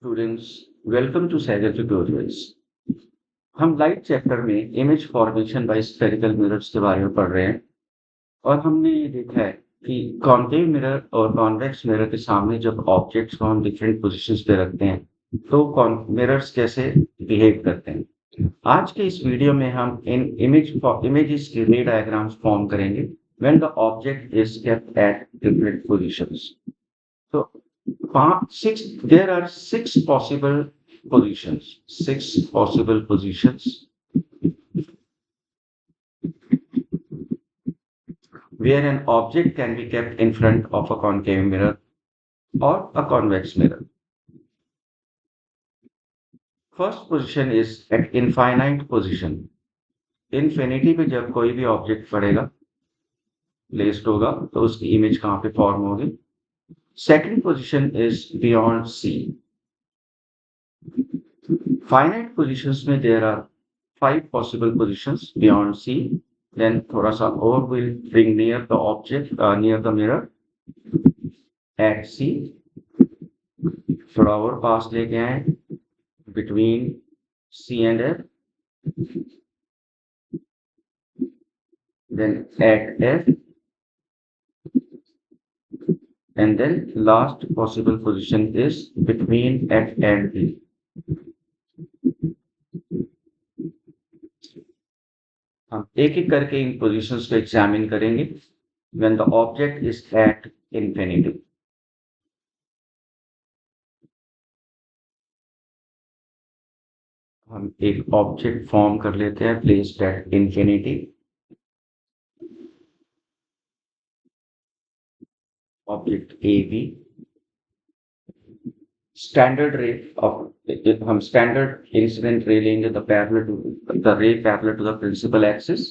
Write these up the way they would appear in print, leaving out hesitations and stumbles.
Students, welcome to Sagar tutorials. हम light chapter में image formation by spherical mirrors के बारे में पढ़ रहे हैं और हमने ये देखा है कि कॉन्केव मिरर और कॉन्वेक्स मिरर के सामने जब ऑब्जेक्ट्स को हम डिफरेंट पोजीशंस पे रखते हैं तो मिरर्स कैसे बिहेव करते हैं। आज के इस वीडियो में हम इन इमेजेस के रे डायग्राम्स फॉर्म करेंगे when the object is kept at different positions. So, six. There are six possible positions. Six possible positions where an object can be kept in front of a concave mirror or a convex mirror. First position is at infinite position. Infinity पे जब कोई भी object पड़ेगा, placed होगा, तो उसकी image कहाँ पे फॉर्म होगी। Second position is beyond C. Finite positions में there are 5 possible positions beyond C. Then थोड़ा सा और will bring near the object, near the mirror at C. थोड़ा और पास लेके आए between C and F. Then at F. And then last possible position is between F and B. हम एक एक करके इन पोजीशंस को एग्जामिन करेंगे when the object is at infinity. हम एक ऑब्जेक्ट फॉर्म कर लेते हैं placed at infinity. Object A B. Standard ray of हम स्टैंडर्ड इंसिडेंट रे लेंगे the ray parallel to the principal axis.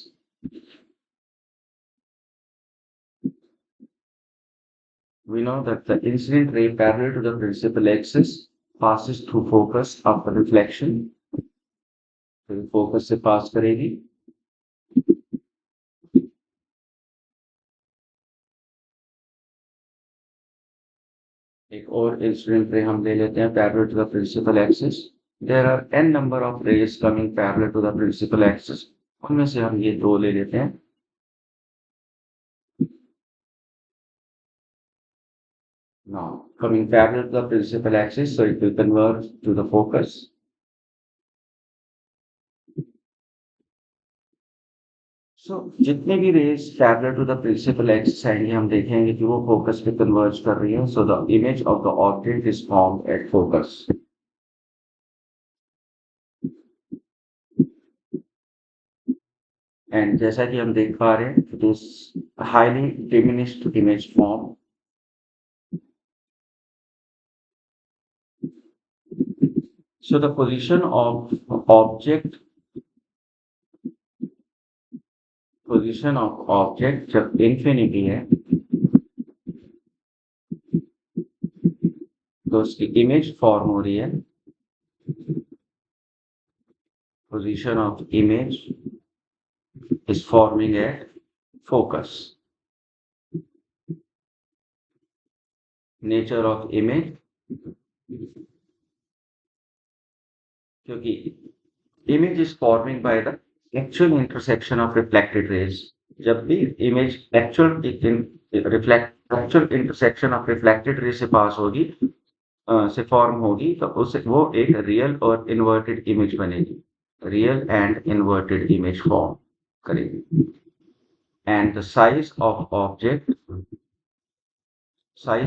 We know that the incident ray parallel to the principal axis passes through focus after reflection. तो focus से pass करेगी। एक और incident ray हम ले लेते हैं parallel to the principal axis. There are n number of rays coming parallel to the principal axis, उनमें से हम ये दो ले लेते हैं। Now coming parallel to the principal axis, so it will converge to the focus. So जितने भी rays parallel to the principal axis आएंगे हम देखेंगे कि वो फोकस पे कन्वर्ज कर रही है। So the image of the object is formed at focus. And जैसा कि हम देख पा रहे हैं it is highly diminished image form. So the position of object जब इंफिनिटी है तो उसकी इमेज फॉर्म हो रही है। Position of image is forming at focus. Nature of image, क्योंकि image is forming by the actual intersection of reflected rays. जब भी image actual intersection of reflected ray से पास होगी, से फॉर्म होगी, तो उसे वो एक रियल और इन्वर्टेड इमेज बनेगी। Real and inverted image form करेगी। And the size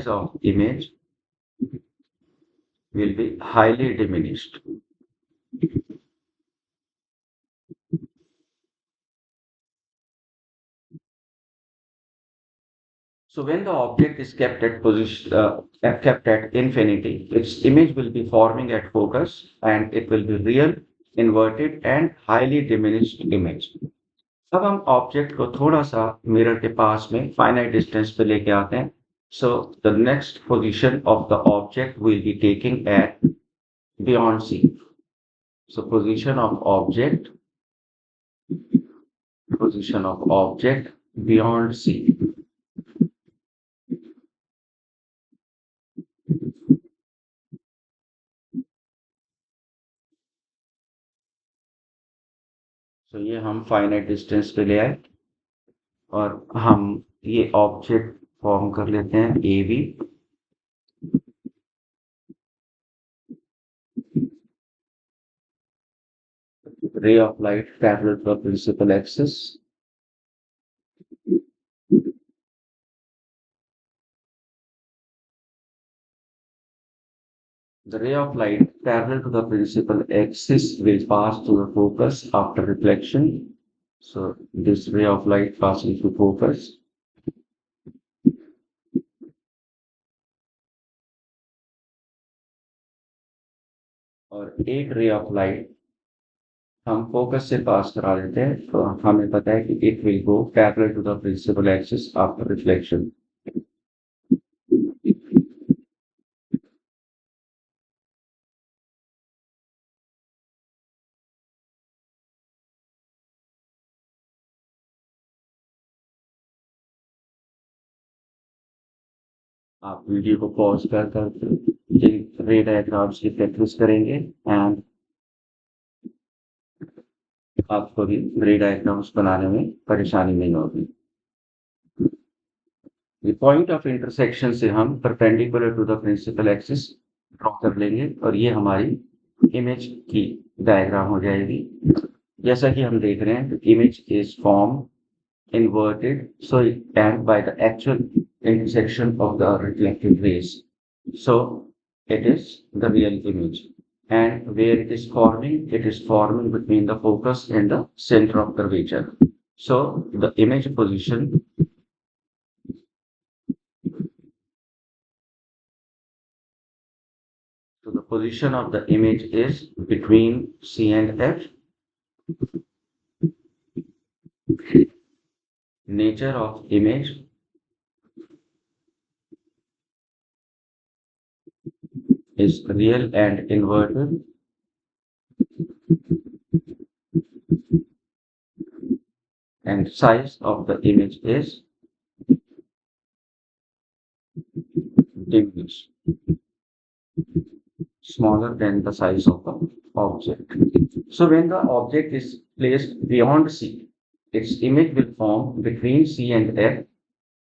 of image will be highly diminished. So when the object is kept at infinity, its image will be forming at focus and it will be real, inverted and highly diminished image. अब हम object को थोड़ा सा mirror के पास में finite distance पे लेके आते हैं। So the next position of the object will be taking at beyond C. So position of object beyond C. तो ये हम फाइनाइट डिस्टेंस पे ले आए और हम ये ऑब्जेक्ट फॉर्म कर लेते हैं A B. ray of light parallel to the principal axis. The ray of light parallel to the principal axis will pass to the focus after reflection. So this ray of light passes to focus. और एक ray of light हम focus से pass करा देते हैं तो हमें पता है कि it will go parallel to the principal axis after reflection. आप वीडियो को पॉज कर जिन रे डायग्राम्स की प्रैक्टिस करेंगे एंड आपको भी रे डायग्राम्स बनाने में परेशानी नहीं होगी। पॉइंट ऑफ इंटरसेक्शन से हम perpendicular to the principal axis draw कर लेंगे और ये हमारी इमेज की डायग्राम हो जाएगी। जैसा कि हम देख रहे हैं image is form inverted so and by the actual intersection of the reflected rays, so it is the real image, and where it is forming between the focus and the center of curvature. So the image position, so the position of the image is between C and F. Nature of image is real and inverted. And size of the image is diminished, smaller than the size of the object. So when the object is placed beyond C, its image will form between C and F.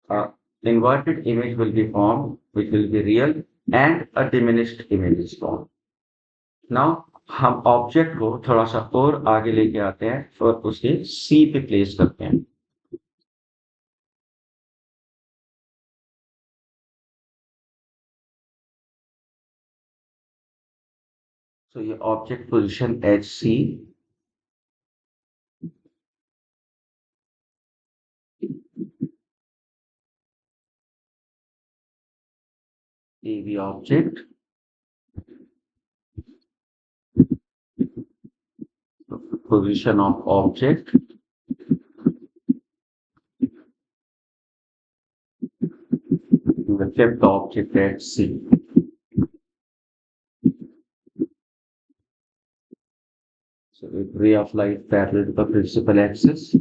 A inverted image will be formed, which will be real, and a diminished image is formed. Now हम object को थोड़ा सा और आगे लेके आते हैं और उसे सी पे प्लेस करते हैं। So ये object position H C, A B object, position of object, we kept the object at C. So a ray of light parallel to the principal axis.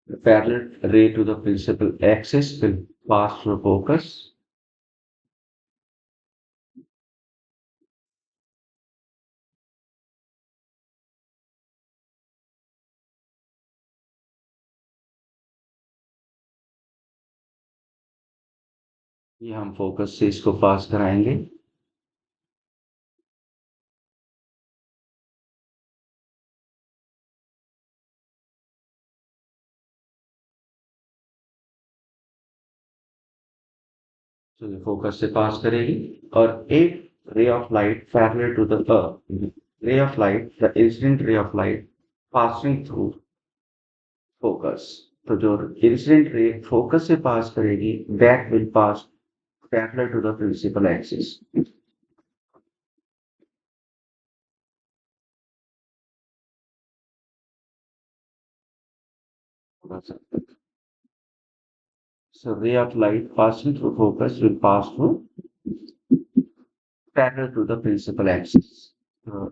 The parallel ray to the principal axis will pass through focus. ये हम focus से इसको पास कराएंगे। तो ये focus से pass करेगी और एक ray of light parallel to the ray of light, the incident ray of light passing through focus. तो जो इंसिडेंट रे फोकस से पास करेगी that will pass parallel to the principal axis. So ray of light passing through focus will pass through parallel to the principal axis. So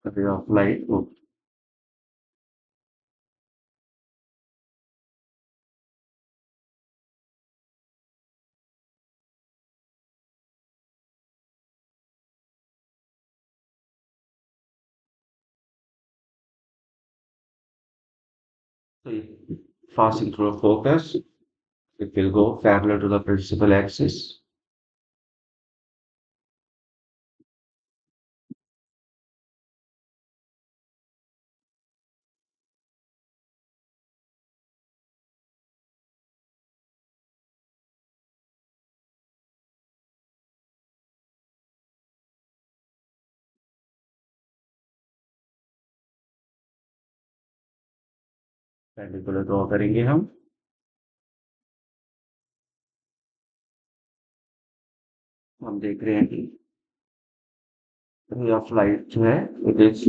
the ray of light will So passing through a focus, it will go parallel to the principal axis. Perpendicular draw करेंगे हम देख रहे हैं कि ray of light जो है it is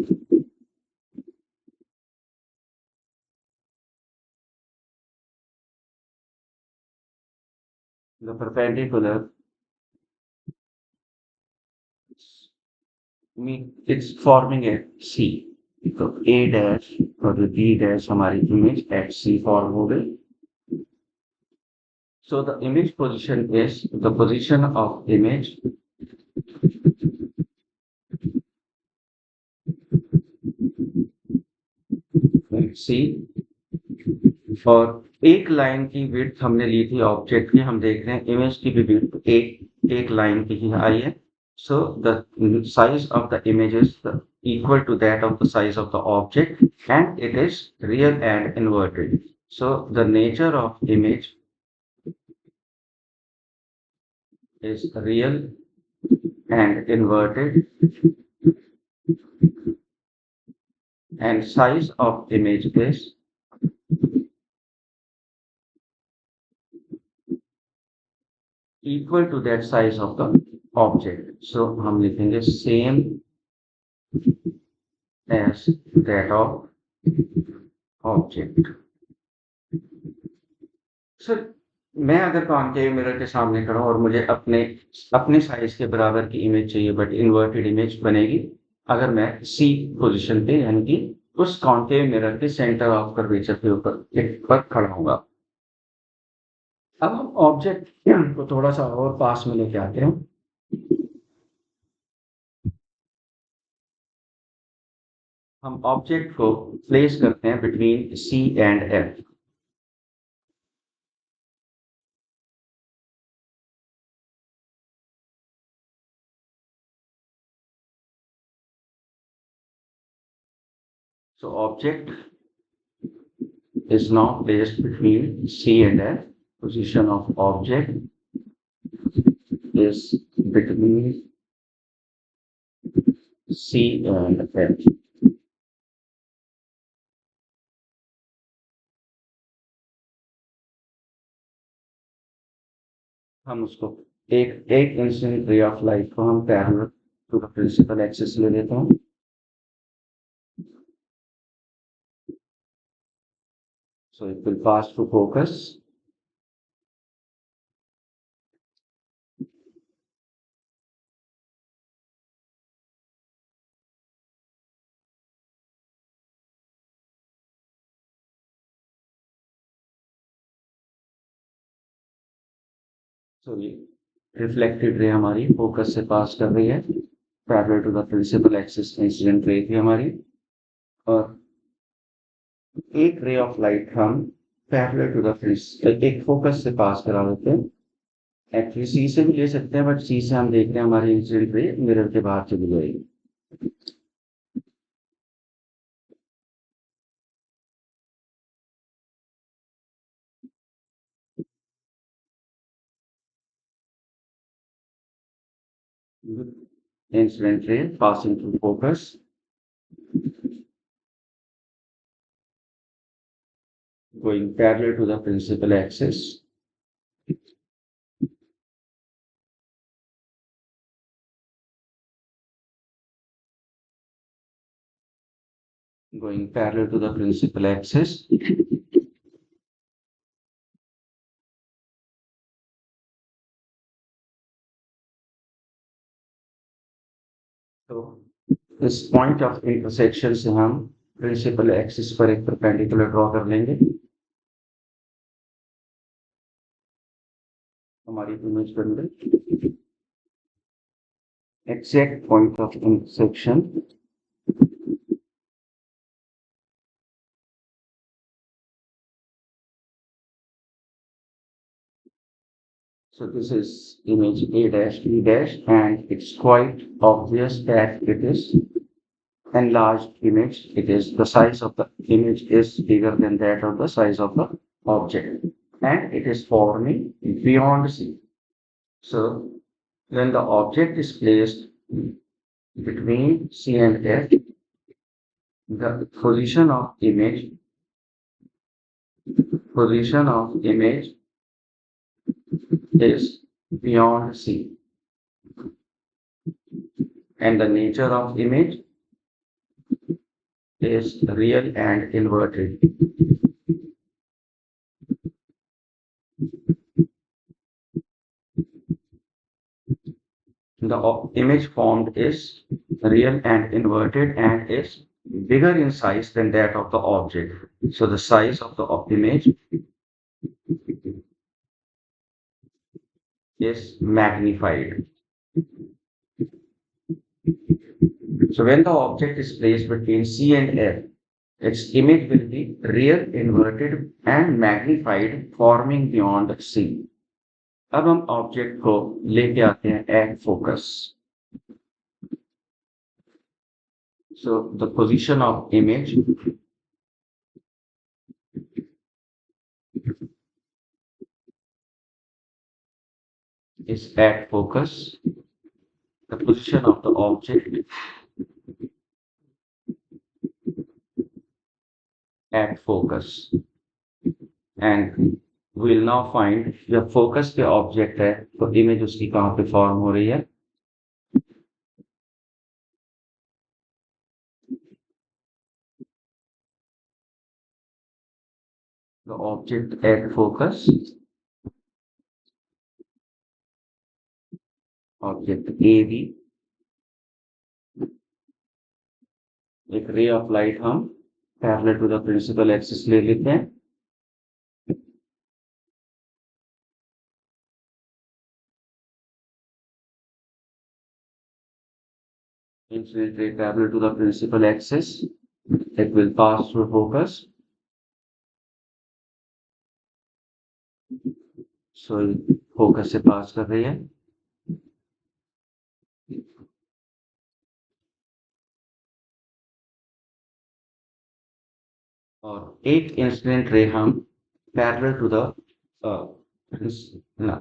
the perpendicular it's forming a C. तो A dash और B dash हमारी image at C form हो गई. So the image position is the position of image C और एक लाइन की विड्थ हमने ली थी ऑब्जेक्ट की हम देख रहे हैं इमेज की भी विड्थ एक लाइन की ही आई है. So the size of the image is equal to that of the size of the object and it is real and inverted. So the nature of image is real and inverted and size of image is equal to that size of the object. So हम लिखेंगे same as that of object. Sir मैं अगर concave mirror के सामने खड़ा हूं और मुझे अपने अपने साइज के बराबर की इमेज चाहिए बट इन्वर्टेड इमेज बनेगी अगर मैं सी पोजीशन पे यानी कि उस कॉन्केव मिरर के सेंटर ऑफ कर्वेचर के ऊपर पर खड़ा होगा. अब हम ऑब्जेक्ट को थोड़ा सा और पास में लेके आते हैं. हम ऑब्जेक्ट को प्लेस करते हैं between C and F. So object is now placed between C and F. Position of object is between C and F. हम उसको एक इंस्टेंट रे ऑफ लाइट को हम parallel to the principal axis ले लेते हैं. So it will pass through focus. So ये रिफ्लेक्टेड रे हमारी फोकस से पास कर रही है parallel to the principal axis incident ray थी हमारी और एक रे ऑफ लाइट हम पैरेलल टू द एक फोकस से पास करा देते हैं. एक्चुअली सी से भी ले सकते हैं बट सी से हम देख रहे हैं हमारी इंसिडेंट रे मिरर के बाहर चली जाएगी. Incident ray passing through focus going parallel to the principal axis. Going parallel to the principal axis. तो इस पॉइंट ऑफ इंटरसेक्शन से हम प्रिंसिपल एक्सिस पर एक परपेंडिकुलर ड्रॉ कर लेंगे. हमारी इमेज बन गई. Exact point of intersection So this is image A dash B dash, and it's quite obvious that it is enlarged image. It is the size of the image is bigger than that of the size of the object, and it is forming beyond C. So when the object is placed between C and F, the position of image is beyond C, and the nature of image is real and inverted. The image formed is real and inverted and is bigger in size than that of the object. So the size of the image is magnified. So when the object is placed between C and F, its image will be real, inverted and magnified, forming beyond C. अब हम object को लेके आते हैं at focus. So the position of image is at focus. The position of the object at focus. And we'll now find जब focus पे object है तो image उसकी कहाँ पे form हो रही है. The object at focus, object AB, एक ray of light हम parallel to the principal axis ले लेते हैं. Incident ray parallel to the principal axis, it will pass through focus. So focus से pass कर रही है. और एक इंसिडेंट रे हम पैरेलल टू द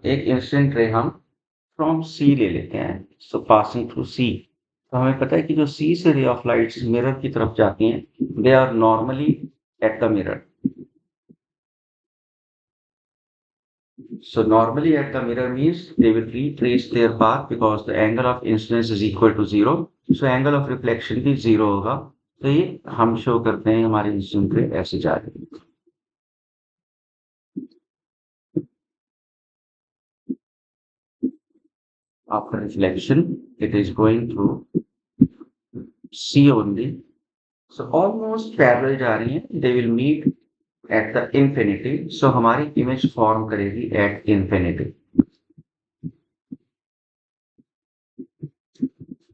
एक इंसिडेंट रे हम फ्रॉम सी ले लेते हैं. सो पासिंग थ्रू सी. तो हमें पता है कि जो सी से रे ऑफ लाइट्स मिरर की तरफ जाती हैं, they are normally at the mirror. So normally at the mirror means they will retrace their path because the angle of incidence is equal to 0. So angle of reflection भी 0 होगा. तो ये हम show करते हैं हमारे इंसिडेंट रे ऐसे जा रही है. After reflection, it is going through C only. So almost parallel जा रही हैं. They will meet at the infinity. So हमारी image form करेगी at infinity.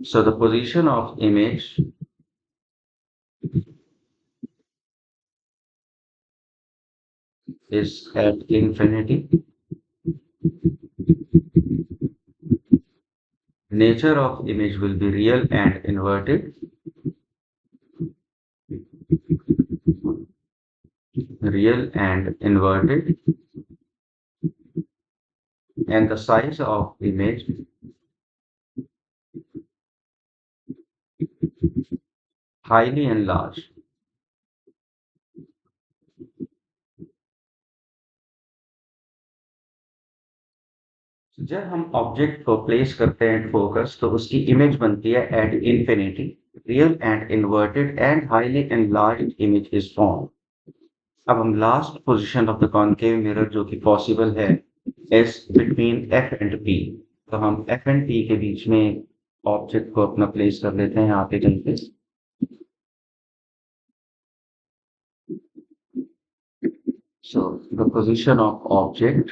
So the position of image is at infinity. Nature of image will be real and inverted. Real and inverted. And the size of image highly enlarged. जब हम object को place करते हैं focus तो उसकी image बनती है at infinity. Real and inverted and highly enlarged image is form. अब हम last position of the concave mirror जो कि पॉसिबल है is between F and P. तो हम एफ एंड पी के बीच में ऑब्जेक्ट को अपना प्लेस कर लेते हैं यहाँ पे कहीं पे. So the position of object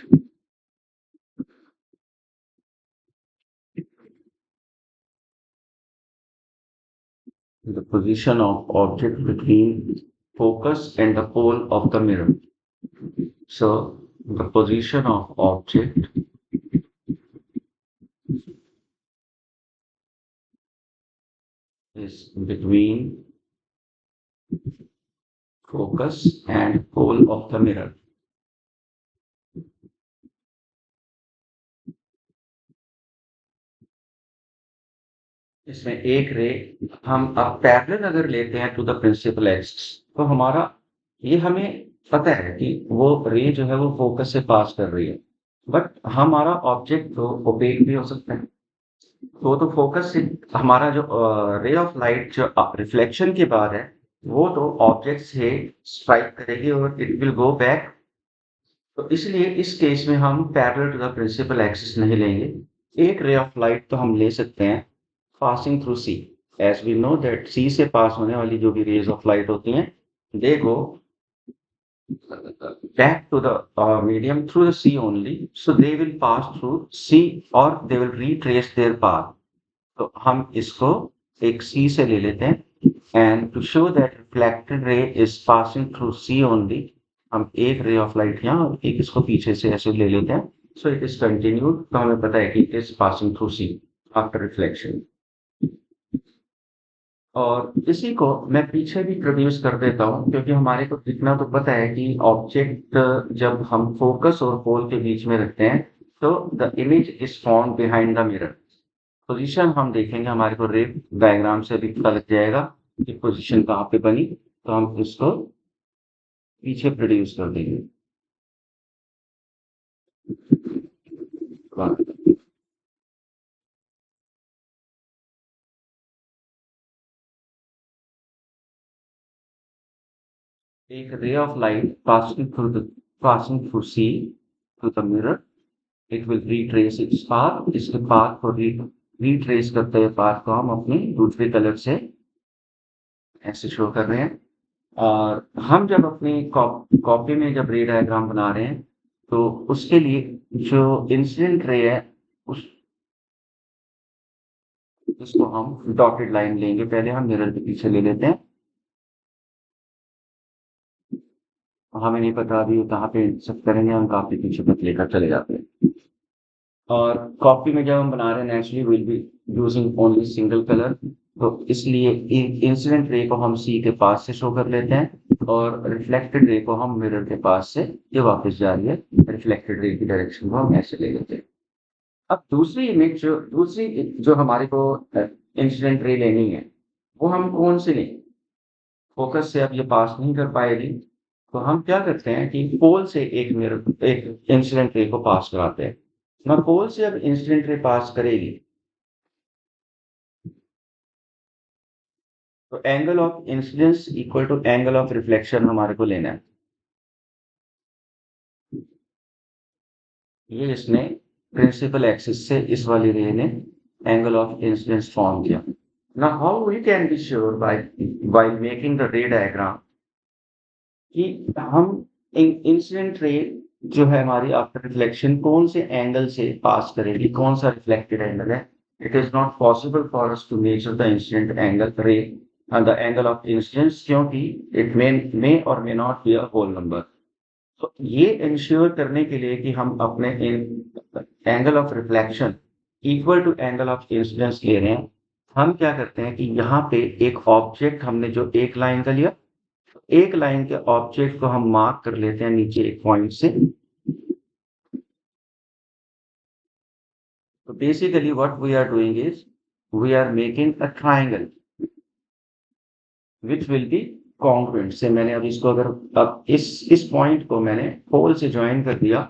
between focus and the pole of the mirror. So the position of object is between focus and pole of the mirror. इसमें एक रे हम अब पैरेलल अगर लेते हैं टू द प्रिंसिपल एक्सिस तो हमारा ये हमें पता है कि वो रे जो है वो फोकस से पास कर रही है बट हमारा ऑब्जेक्ट तो ओपेक भी हो सकता है तो फोकस से हमारा जो रे ऑफ लाइट जो रिफ्लेक्शन के बाद है वो तो ऑब्जेक्ट से स्ट्राइक करेगी और इट विल गो बैक तो इसलिए इस केस में हम parallel to the principal axis नहीं लेंगे एक रे ऑफ लाइट तो हम ले सकते हैं passing through C as we know that C से पास होने वाली जो भी रेज ऑफ लाइट होती हैं दे गो back to the medium through the sea only so they will pass through sea or they will retrace their path तो हम इसको एक सी से ले लेते हैं and to show that reflected ray is passing through C only हम एक रे ऑफ लाइट यहाँ और एक इसको पीछे से ऐसे ले लेते हैं सो इट इज कंटिन्यूड तो हमें पता है कि it is passing through C after reflection और इसी को मैं पीछे भी प्रोड्यूस कर देता हूँ क्योंकि हमारे को इतना तो पता है कि ऑब्जेक्ट जब हम फोकस और पोल के बीच में रखते हैं तो the image is found behind the mirror position हम देखेंगे हमारे को रे डायग्राम से भी पता लग जाएगा कि पोजीशन कहाँ पे बनी तो हम इसको पीछे प्रोड्यूस कर देंगे एक ray of light passing through C to the mirror it will retrace its path इसके पाथ को रिट्रेस करते हुए पाथ को हम अपने दूसरे कलर से ऐसे शो कर रहे हैं और हम जब अपनी कॉपी में जब रे डायग्राम बना रहे हैं तो उसके लिए जो इंसिडेंट रे है उस उसको हम डॉटेड लाइन लेंगे पहले हम मिरर के पीछे ले लेते हैं हमें नहीं पता अभी कहाँ पे सब करेंगे हम काफी पीछे तक लेकर चले जाते हैं और कॉपी में जब हम बना रहे हैं naturally will be using only single colour तो इसलिए इंसिडेंट रे को हम सी के पास से शो कर लेते हैं और रिफ्लेक्टेड रे को हम मिरर के पास से ये वापस जा रही है रिफ्लेक्टेड रे की डायरेक्शन को हम ऐसे ले लेते हैं अब दूसरी जो हमारे को इंसिडेंट रे लेनी है वो हम कौन से लें फोकस से अब ये पास नहीं कर पाएगी तो हम क्या करते हैं कि पोल से एक इंसिडेंट रे को पास कराते हैं ना पोल से अब इंसिडेंट रे पास करेगी तो angle of incidence equal to angle of reflection हमारे को लेना है ये इसने प्रिंसिपल एक्सिस से इस वाली रे ने एंगल ऑफ इंसिडेंस फॉर्म किया now how we can be sure by making the ray diagram कि हम इंसिडेंट रे जो है हमारी आफ्टर रिफ्लेक्शन कौन से एंगल से पास करेगी कौन सा रिफ्लेक्टेड एंगल है it is not possible for us to measure the incident angle ray and the angle of incidence क्योंकि इट मे और may not be a whole number तो ये इंश्योर करने के लिए कि हम अपने angle of reflection equal to angle of incidence ले रहे हैं हम क्या करते हैं कि यहाँ पे एक ऑब्जेक्ट हमने जो एक लाइन का लिया एक लाइन के ऑब्जेक्ट को हम मार्क कर लेते हैं नीचे एक पॉइंट से तो basically what we are doing is we are making a triangle which will be congruent से मैंने अब इसको अगर अब इस पॉइंट को मैंने पोल से ज्वाइन कर दिया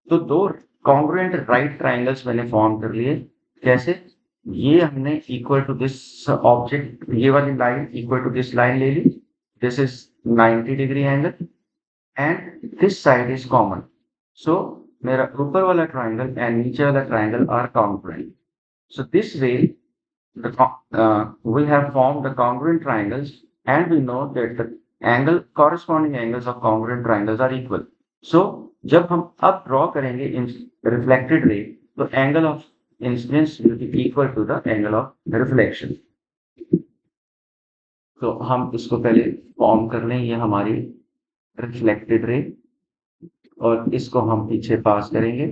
तो दो कॉन्ग्रुएंट राइट ट्रायंगल्स मैंने फॉर्म कर लिए कैसे ये हमने इक्वल टू दिस ऑब्जेक्ट ये वाली line equal to this line ले ली this is 90 degree angle and this side is common so मेरा ऊपर वाला triangle and नीचे वाला triangle are congruent so this way we have formed the congruent triangles and we know that the corresponding angles of congruent triangles are equal so जब हम अब draw करेंगे in reflected ray तो angle of incidence will be equal to the angle of reflection तो हम इसको पहले form कर लें ये हमारी रिफ्लेक्टेड रे और इसको हम पीछे पास करेंगे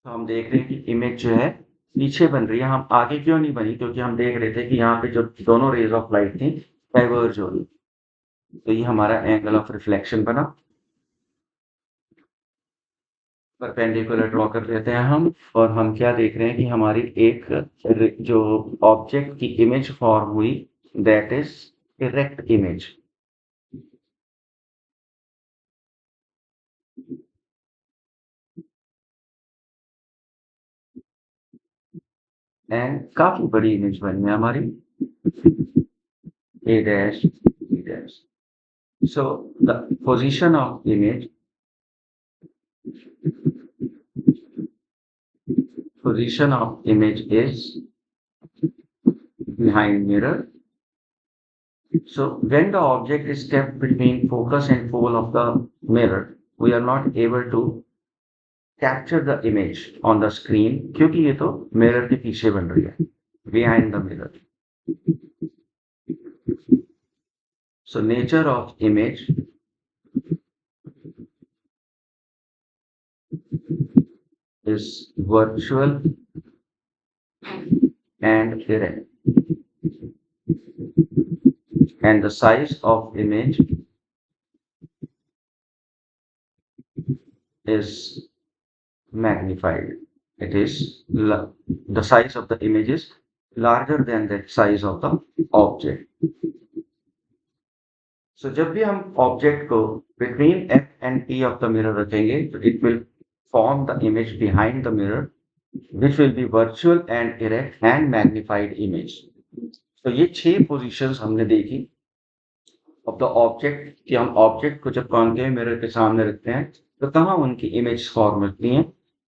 तो हम देख रहे हैं कि इमेज जो है पीछे बन रही है। हम आगे क्यों नहीं बनी? क्योंकि हम देख रहे थे कि यहाँ पे जो दोनों रेज ऑफ लाइट थी डाइवर्ज हो रही। तो ये हमारा एंगल ऑफ रिफ्लेक्शन बना। परपेंडिकुलर ड्रॉ कर लेते हैं हम, और हम क्या देख रहे हैं कि हमारी एक जो ऑब्जेक्ट की इमेज फॉर्म हुई, that is erect image. And काफी बड़ी इमेज बनी है हमारी, A dash B dash. So the position of image, position of image is behind mirror. So when the object is kept between focus and pole of the mirror, we are not able to capture the image on the screen, क्योंकि ये तो mirror के पीछे बन रही है, behind the mirror. So nature of image is virtual and direct, and the size of image is magnified. It is the size of the image is larger than the size of the object. So जब भी हम object को between F and P of the mirror रखेंगे, तो it will form the image behind the mirror, which will be virtual and erect and magnified image. तो ये 6 positions हमने देखी ऑफ द ऑब्जेक्ट कि हम ऑब्जेक्ट को जब कॉन्केव मिरर के सामने रखते हैं तो कहाँ उनकी इमेज फॉर्म होती हैं।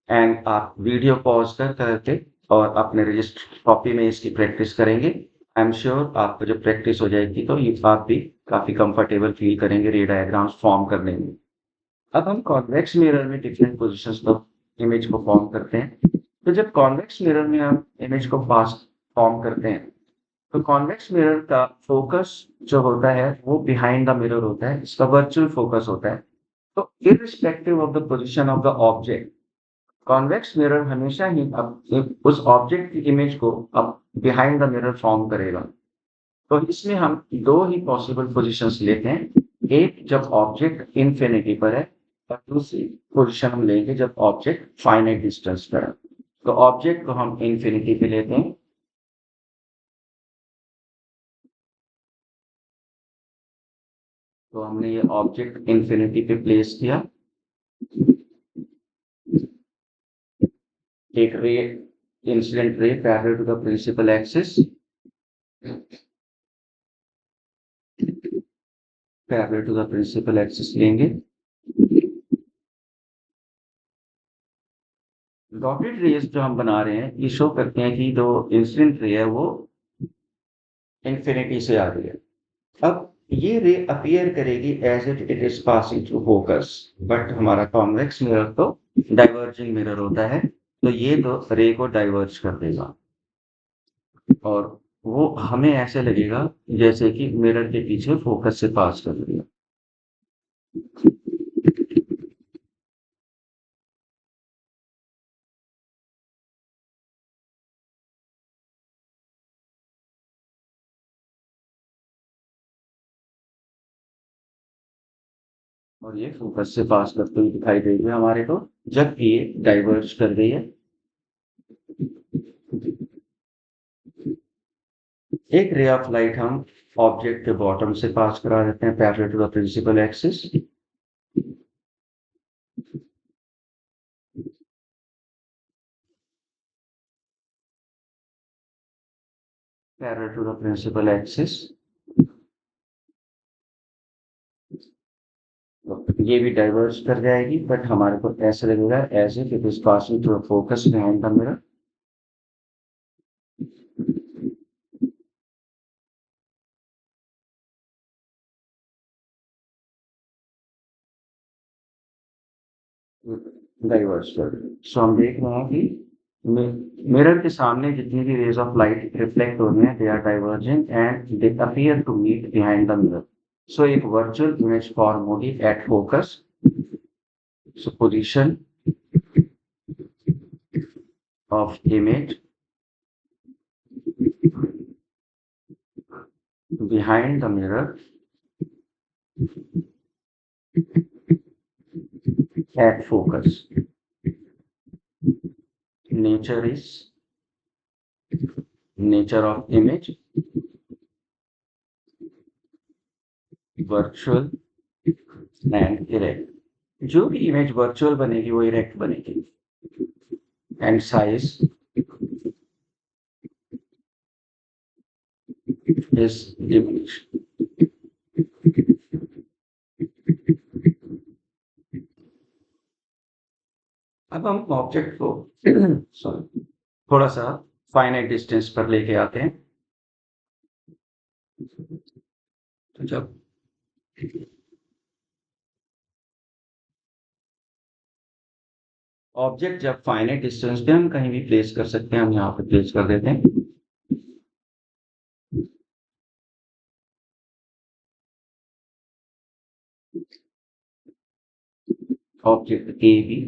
एंड आप वीडियो पॉज कर करके और अपने रजिस्टर कॉपी में इसकी प्रैक्टिस करेंगे। आई एम श्योर आपको जब प्रैक्टिस हो जाएगी तो ये आप भी काफी कंफर्टेबल फील करेंगे रे डायग्राम्स फॉर्म करने में। अब हम कॉन्वेक्स मिरर में डिफरेंट पोजीशंस पर इमेज को फॉर्म करते हैं। तो जब कॉन्वेक्स मिरर में हम इमेज को फास्ट फॉर्म करते हैं तो कॉन्वेक्स मिरर का फोकस जो होता है वो बिहाइंड द मिरर होता है, इसका वर्चुअल फोकस होता है। तो irrespective of the position of the object, convex mirror हमेशा ही उस ऑब्जेक्ट की इमेज को अब बिहाइंड द मिरर फॉर्म करेगा। तो इसमें हम दो ही पॉसिबल पोजीशंस लेते हैं, एक जब ऑब्जेक्ट इन्फिनिटी पर है और दूसरी पोजीशन हम लेंगे जब ऑब्जेक्ट फाइनाइट डिस्टेंस पर है। तो ऑब्जेक्ट को हम इन्फिनिटी पे लेते हैं, तो हमने ये ऑब्जेक्ट इन्फिनिटी पे प्लेस किया। एक ray, incident ray parallel to the principal axis, parallel to the principal axis लेंगे। डॉटेड रेज जो हम बना रहे हैं ये शो करते हैं कि जो इंसिडेंट रे है वो इन्फिनिटी से आ रही है। अब ये रे अपीयर करेगी as it is passing through focus, but हमारा कॉन्वेक्स मिरर तो डाइवर्जिंग मिरर होता है, तो ये तो रे को डाइवर्ज कर देगा और वो हमें ऐसे लगेगा जैसे कि मिरर के पीछे फोकस से पास कर रही है। और ये फोकस से पास करते हुए दिखाई दे रही है हमारे को, जबकि ये डाइवर्ज कर रही है। एक रे ऑफ लाइट हम ऑब्जेक्ट के बॉटम से पास करा देते हैं parallel to the principal axis. Parallel to the principal axis, ये भी डाइवर्ज कर जाएगी, बट हमारे को ऐसा लगेगा as if it is passing through focus behind the mirror. Diverge कर, सो हम देख रहे हैं कि मिरर के सामने जितनी भी रेज ऑफ लाइट रिफ्लेक्ट हो रही हैं, they are diverging and they appear to meet behind the mirror. So एक वर्चुअल इमेज फॉर्म होगी at focus. So position of image behind the mirror at focus. Nature of image virtual and erect. जो भी image virtual बनेगी वो erect बनेगी. And size is diminished. अब हम object को सॉरी थोड़ा सा फाइनाइट डिस्टेंस पर लेके आते हैं. तो जब ऑब्जेक्ट जब फाइनाइट डिस्टेंस पे हम कहीं भी प्लेस कर सकते हैं, हम यहाँ पे प्लेस कर देते हैं. ऑब्जेक्ट ए बी,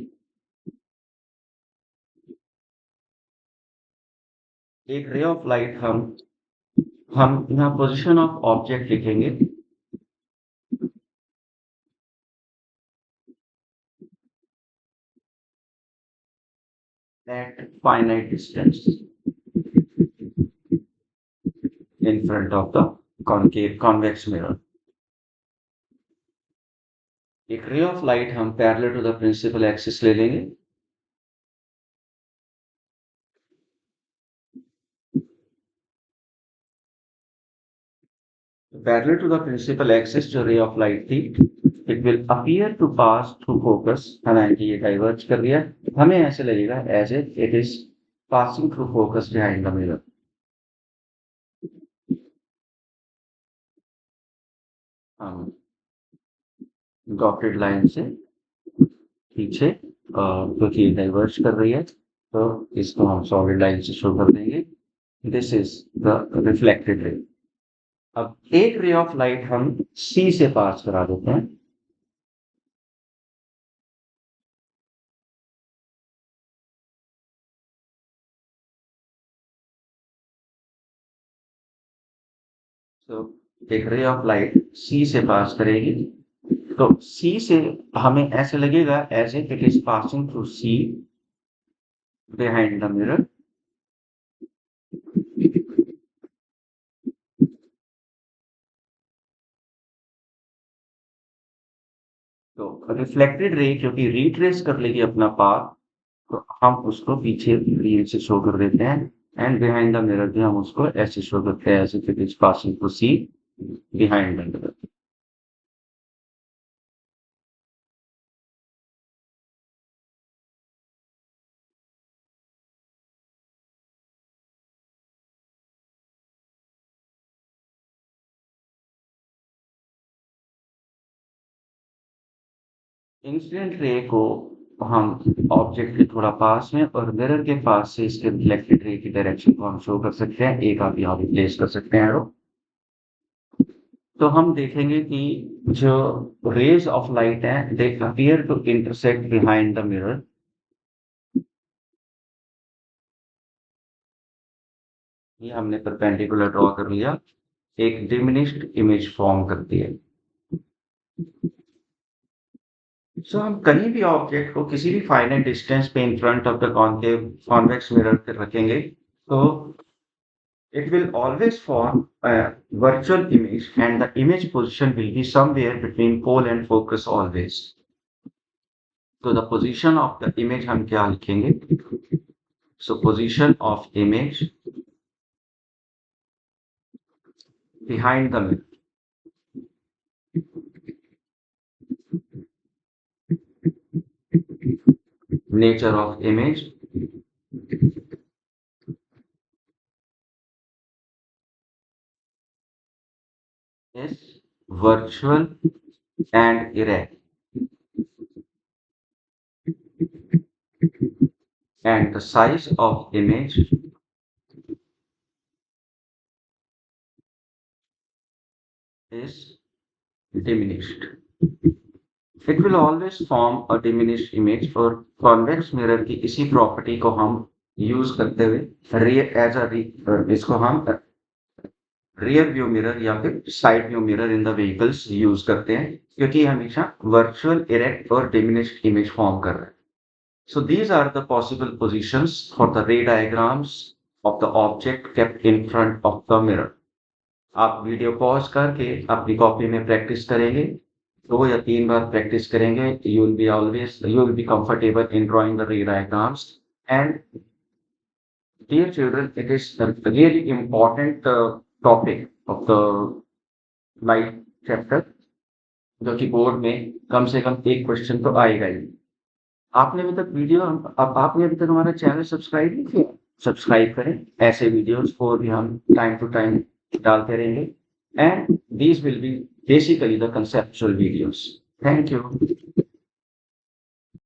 एक रे ऑफ लाइट हम यहाँ पोजीशन ऑफ ऑब्जेक्ट लिखेंगे. At finite distance in front of the convex mirror. एक रे ऑफ लाइट हम parallel to the principal axis ले लेंगे. Parallel to the principal axis जो ray of light थी, it will appear to pass through focus. हालांकि ये diverge कर दिया, हमें ऐसे लगेगा as if it is passing through focus behind the mirror. हम डॉटेड लाइन से पीछे क्योंकि डाइवर्ज कर रही है तो इसको हम सॉलिड लाइन से शो कर देंगे. This is the reflected ray. अब एक रे ऑफ लाइट हम सी से पास करा देते हैं. तो एक रे ऑफ लाइट सी से पास करेगी तो सी से हमें ऐसे लगेगा as if it is passing through C behind the mirror. तो रिफ्लेक्टेड रे क्योंकि रिट्रेस कर लेगी अपना पाथ तो हम उसको पीछे रील से शो कर देते हैं. एंड बिहाइंड द मिरर भी हम उसको ऐसे शो करते हैं as if it is passing through C behind the mirror. Incident ray को हम ऑब्जेक्ट के थोड़ा पास में और मिरर के पास से इसके रिफ्लेक्टेड रे की डायरेक्शन को हम शो कर सकते हैं. एक आप यहाँ भी प्लेस कर सकते हैं एरो. तो हम देखेंगे कि जो रेज ऑफ लाइट है they appear to intersect behind the mirror. ये हमने परपेंडिकुलर ड्रॉ कर लिया, एक डिमिनिश्ड इमेज फॉर्म करती है. सो हम कहीं भी ऑब्जेक्ट को किसी भी फाइनाइट डिस्टेंस पे in front of the concave convex mirror पे रखेंगे तो it will always form a virtual image and the image position will be somewhere between pole and focus always. So the position of the image हम क्या लिखेंगे? So position of image behind the mirror. Nature of image is virtual and erect. And the size of image is diminished. It will always form a diminished image. और convex mirror की इसी property को हम use करते हुए इसको हम rear view mirror या फिर side view mirror in the vehicles use करते हैं, क्योंकि ये हमेशा वर्चुअल, इरेक्ट और डिमिनिश्ड इमेज फॉर्म कर रहे हैं। So these are the possible positions for the ray diagrams of the object kept in front of the mirror. आप वीडियो पॉज करके अपनी कॉपी में प्रैक्टिस करेंगे, 2 या 3 बार प्रैक्टिस करेंगे, you will be comfortable in drawing the ray diagrams. And dear children, it is a really important topic of the light chapter, जो कि board में कम से कम एक क्वेश्चन तो आएगा ही। आपने अभी तक आपने अभी तक हमारा चैनल सब्सक्राइब नहीं किया, सब्सक्राइब करें। ऐसे वीडियोस को भी हम टाइम टू टाइम डालते रहेंगे, and these will be basically the conceptual videos. Thank you.